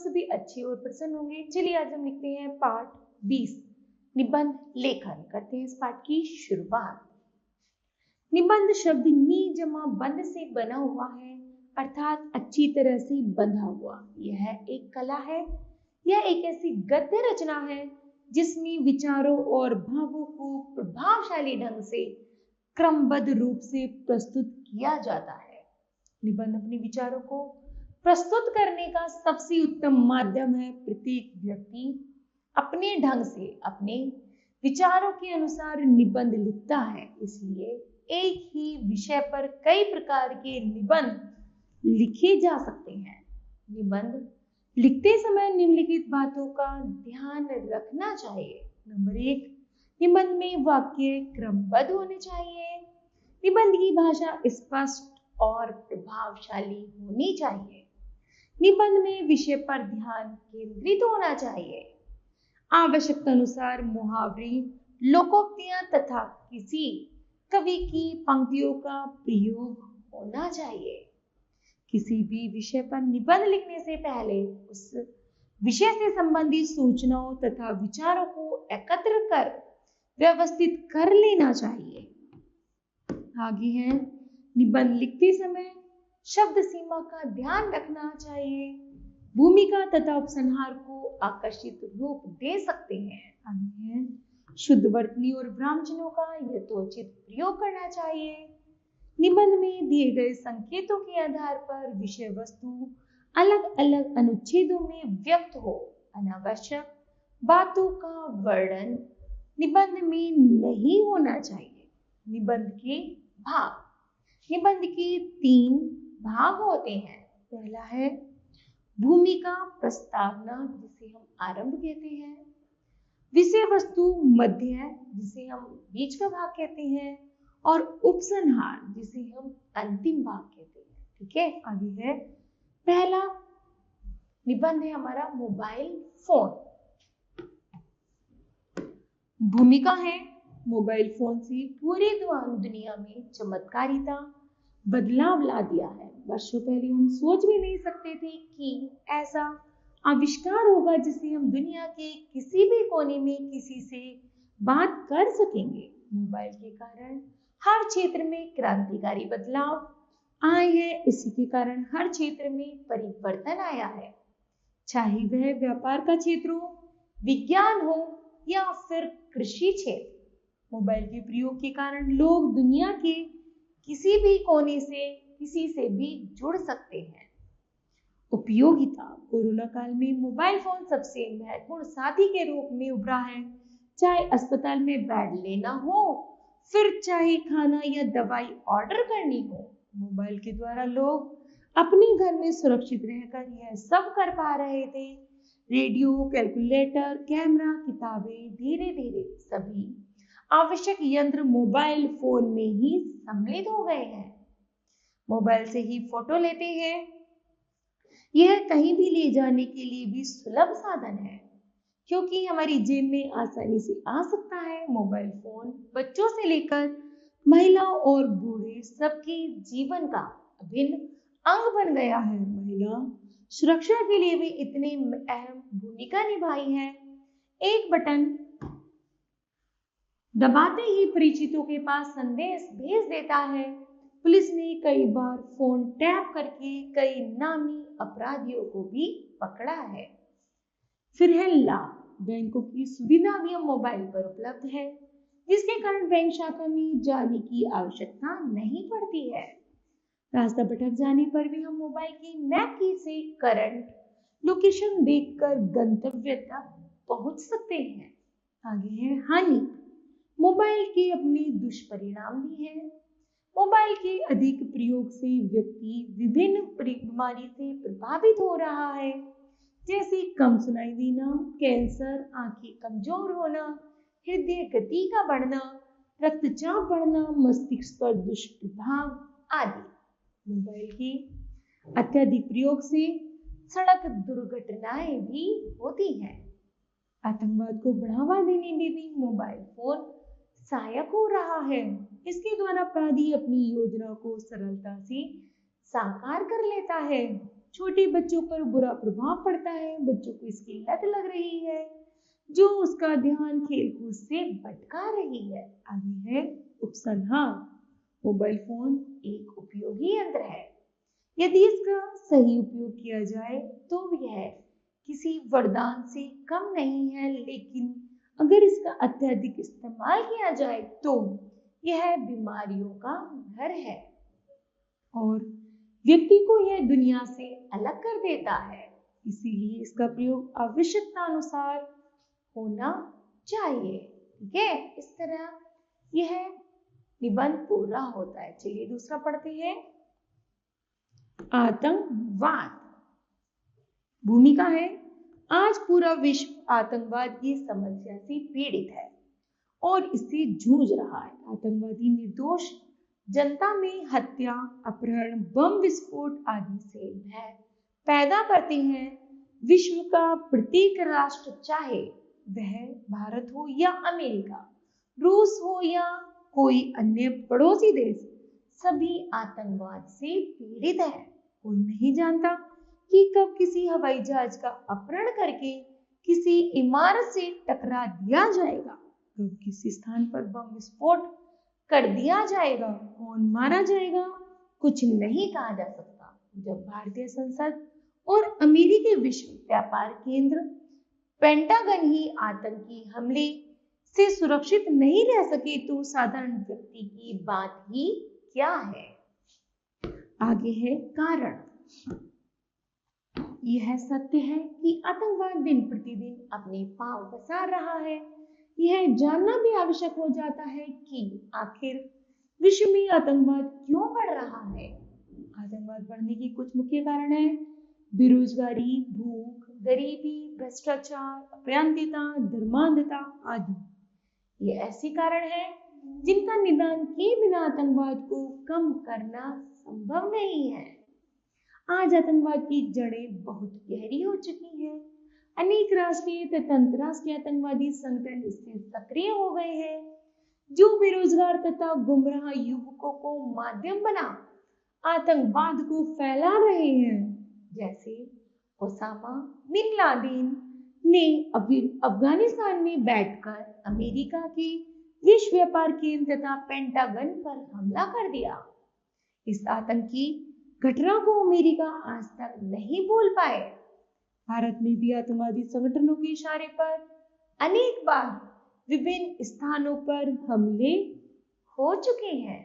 सभी अच्छे और प्रसन्न होंगे। चलिए आज हम लिखते हैं पाठ 20 निबंध लेखन। करते हैं इस पाठ की शुरुआत। निबंध शब्द नी जमा बंध से बना हुआ है, अर्थात अच्छी तरह से बंधा हुआ। यह एक कला है। यह एक ऐसी गद्य रचना है जिसमें विचारों और भावों को प्रभावशाली ढंग से क्रमबद्ध रूप से प्रस्तुत किया जाता है। निबंध अपने विचारों को प्रस्तुत करने का सबसे उत्तम माध्यम है। प्रत्येक व्यक्ति अपने ढंग से अपने विचारों के अनुसार निबंध लिखता है, इसलिए एक ही विषय पर कई प्रकार के निबंध लिखे जा सकते हैं। निबंध लिखते समय निम्नलिखित बातों का ध्यान रखना चाहिए। नंबर 1, निबंध में वाक्य क्रमबद्ध होने चाहिए। निबंध की भाषा स्पष्ट और प्रभावशाली होनी चाहिए। निबंध में विषय पर ध्यान केंद्रित होना चाहिए। आवश्यकता अनुसार मुहावरे, लोकोक्तियां तथा किसी कवि की पंक्तियों का प्रयोग होना चाहिए। किसी भी विषय पर निबंध लिखने से पहले उस विषय से संबंधित सूचनाओं तथा विचारों को एकत्र कर व्यवस्थित कर लेना चाहिए। आगे है, निबंध लिखते समय शब्द सीमा का ध्यान रखना चाहिए। भूमिका तथा उपसंहार को आकर्षित रूप दे सकते हैं। आगे है, शुद्ध वर्तनी और विराम चिन्हों का यथोचित प्रयोग करना चाहिए। निबंध में दिए गए संकेतों के आधार पर विषय वस्तु अलग अलग अनुच्छेदों में व्यक्त हो। अनावश्यक बातों का वर्णन निबंध में नहीं होना चाहिए। निबंध के भाग। निबंध के 3 भाग होते हैं। पहला है भूमिका, प्रस्तावना जिसे हम आरंभ कहते हैं, विषय वस्तु मध्य जिसे हम बीच का भाग कहते हैं, और उपसंहार जिसे हम अंतिम भाग कहते हैं। ठीक है, आगे है, पहला निबंध है हमारा मोबाइल फोन। भूमिका है, मोबाइल फोन से पूरी दुनिया में चमत्कारिता बदलाव ला दिया है। वर्षों पहले हम सोच भी नहीं सकते थे कि ऐसा आविष्कार होगा जिससे हम दुनिया के किसी भी कोने में किसी से बात कर सकेंगे। मोबाइल के कारण हर क्षेत्र में क्रांतिकारी बदलाव आए हैं। इसी के कारण हर क्षेत्र में परिवर्तन आया है, चाहे वह व्यापार का क्षेत्र हो, विज्ञान हो या फिर कृषि क्षेत्र। मोबाइल के प्रयोग के कारण लोग दुनिया के किसी भी कोने से किसी से भी जुड़ सकते हैं। उपयोगिता। कोरोना काल में मोबाइल फोन सबसे महत्वपूर्ण साथी के रूप में उभरा है। चाहे अस्पताल में बेड लेना हो, फिर चाहे खाना या दवाई ऑर्डर करनी हो, मोबाइल के द्वारा लोग अपने घर में सुरक्षित रहकर यह सब कर पा रहे थे। रेडियो, कैलकुलेटर, कैमरा, किताबें, धीरे धीरे सभी आवश्यक यंत्र मोबाइल फोन में ही सम्मिलित हो गए हैं। मोबाइल से ही फोटो लेते हैं। यह कहीं भी ले जाने के लिए भी सुलभ साधन है, क्योंकि हमारी जेब में आसानी से आ सकता है। मोबाइल फोन बच्चों से लेकर महिलाओं और बूढ़े सबके जीवन का अभिन्न अंग बन गया है। महिला सुरक्षा के लिए भी इतनी अहम भूमिका निभाई है। एक बटन दबाते ही परिचितों के पास संदेश भेज देता है। पुलिस ने कई बार फोन टैप करके कई नामी अपराधियों को भी पकड़ा है। फिर है लाभ। बैंकों की सुविधा भी अब मोबाइल पर उपलब्ध है, जिसके कारण बैंक शाखा में जाने की आवश्यकता नहीं पड़ती है। रास्ता भटक जाने पर भी हम मोबाइल की मैप की से करंट लोकेशन देखकर गंतव्य तक पहुंच सकते हैं। आगे है हानि। मोबाइल के अपने दुष्परिणाम भी हैं। मोबाइल के अधिक प्रयोग से व्यक्ति विभिन्न बीमारी से प्रभावित हो रहा है, जैसे कम सुनाई देना, कैंसर, आंखें कमजोर होना, हृदय गति का बढ़ना, रक्तचाप बढ़ना, मस्तिष्क पर दुष्प्रभाव आदि। मोबाइल के अत्यधिक प्रयोग से सड़क दुर्घटनाएं भी होती हैं। आतंकवाद को बढ़ावा देने में भी मोबाइल फोन सहायक हो रहा है। इसके द्वारा अपराधी अपनी योजना को सरलता से साकार कर लेता है। छोटे बच्चों पर बुरा प्रभाव पड़ता है, बच्चों को इसकी लत लग रही है जो उसका ध्यान खेलकूद से भटका रही है। आगे है उपसंहार। मोबाइल फोन एक उपयोगी यंत्र है। यदि इसका सही उपयोग किया जाए तो यह किसी वरदान से कम नहीं है, लेकिन अगर इसका अत्यधिक इस्तेमाल किया जाए तो यह बीमारियों का घर है और व्यक्ति को यह दुनिया से अलग कर देता है। इसीलिए इसका प्रयोग आवश्यकता अनुसार होना चाहिए। ठीक है, इस तरह यह निबंध पूरा होता है। चलिए दूसरा पढ़ते हैं। आतंकवाद। भूमिका है, आज पूरा विश्व आतंकवाद की समस्या से पीड़ित है और इससे जूझ रहा है। आतंकवादी निर्दोष जनता में हत्या, अपहरण, बम विस्फोट आदि से भय पैदा करते हैं। विश्व का प्रत्येक राष्ट्र, चाहे वह भारत हो या अमेरिका, रूस हो या कोई अन्य पड़ोसी देश, सभी आतंकवाद से पीड़ित है। कोई नहीं जानता कि कब किसी हवाई जहाज का अपहरण करके किसी इमारत से टकरा दिया जाएगा, कब किसी स्थान पर बम विस्फोट कर दिया जाएगा, कौन मारा जाएगा, कुछ नहीं कहा जा सकता। जब भारतीय संसद और अमेरिकी विश्व व्यापार केंद्र पेंटागन ही आतंकी हमले से सुरक्षित नहीं रह सके तो साधारण व्यक्ति की बात ही क्या है। आगे है कारण। यह सत्य है कि आतंकवाद दिन प्रतिदिन अपने पांव पसार रहा है। यह जानना भी आवश्यक हो जाता है कि आखिर विश्व में आतंकवाद क्यों बढ़ रहा है। आतंकवाद बढ़ने के कुछ मुख्य कारण हैं: बेरोजगारी, भूख, गरीबी, भ्रष्टाचार, अप्रांतता, धर्मांधता आदि। ये ऐसे कारण हैं जिनका निदान किए बिना आतंकवाद को कम करना संभव नहीं है। आज आतंकवाद की जड़ें बहुत गहरी हो चुकी हैं। अनेक राष्ट्रीय तथा अंतरराष्ट्रीय आतंकवादी संगठन इससे सक्रिय हो गए हैं, जो बेरोजगार तथा गुमराह युवकों को माध्यम बना आतंकवाद को फैला रहे हैं। जैसे ओसामा बिन लादेन ने अफगानिस्तान में बैठकर अमेरिका के विश्व व्यापार केंद्र तथा पेंटागन पर हमला कर दिया। इस आतंकी घटना को अमेरिका आज तक नहीं भूल पाए। भारत में भी आतंकवादी संगठनों के इशारे पर अनेक बार विभिन्न स्थानों पर हमले हो चुके हैं।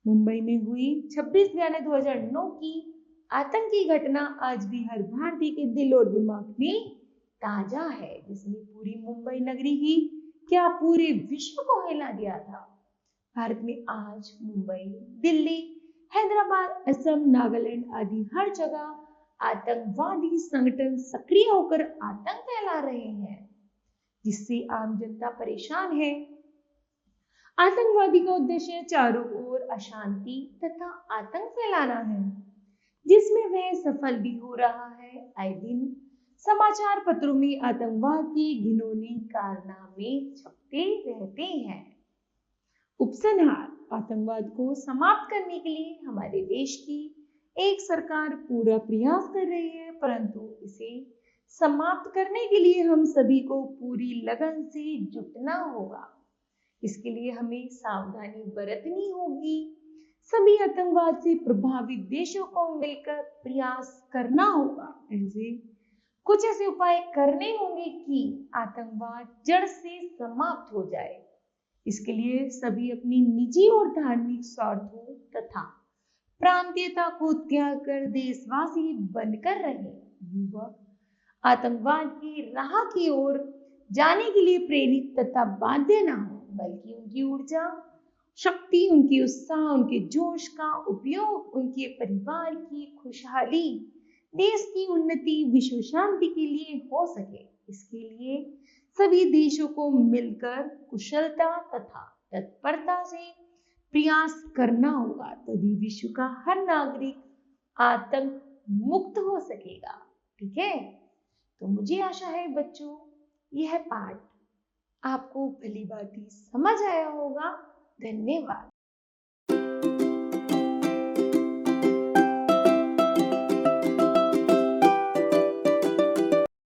मुंबई में हुई 26 जनवरी 2009 की आतंकी घटना आज भी हर भारतीय के दिल और दिमाग में ताजा है, जिसने पूरी मुंबई नगरी ही क्या पूरे विश्व को हिला दिया था। भारत में आज मुंबई, दिल्ली, हैदराबाद, असम, नागालैंड आदि हर जगह आतंकवादी संगठन सक्रिय होकर आतंक फैला रहे हैं, जिससे आम जनता परेशान है। आतंकवादी का उद्देश्य चारों ओर अशांति तथा आतंक फैलाना है, जिसमें वह सफल भी हो रहा है। आए दिन समाचार पत्रों में आतंकवाद के घिनौने कारनामे छपते रहते हैं। उपसंहार। आतंकवाद को समाप्त करने के लिए हमारे देश की एक सरकार पूरा प्रयास कर रही है, परंतु इसे समाप्त करने के लिए हम सभी को पूरी लगन से जुटना होगा। इसके लिए हमें सावधानी बरतनी होगी। सभी आतंकवाद से प्रभावित देशों को मिलकर प्रयास करना होगा। कुछ ऐसे उपाय करने होंगे कि आतंकवाद जड़ से समाप्त हो जाए। इसके लिए सभी अपनी निजी और धार्मिक स्वार्थों तथा प्रांतीयता को त्याग कर देशवासी बनकर रहे। युवक आतंकवाद की राह की ओर जाने के लिए प्रेरित तथा बाध्य न हो, बल्कि उनकी ऊर्जा, शक्ति, उनकी उत्साह, उनके जोश का उपयोग उनके परिवार की खुशहाली, देश की उन्नति, विश्व शांति के लिए हो सके। इसके लिए सभी देशों को मिलकर कुशलता तथा तत्परता से प्रयास करना होगा, तभी विश्व का हर नागरिक आतंक मुक्त हो सकेगा। ठीक है, तो मुझे आशा है बच्चों यह पाठ आपको भली भांति समझ आया होगा। धन्यवाद।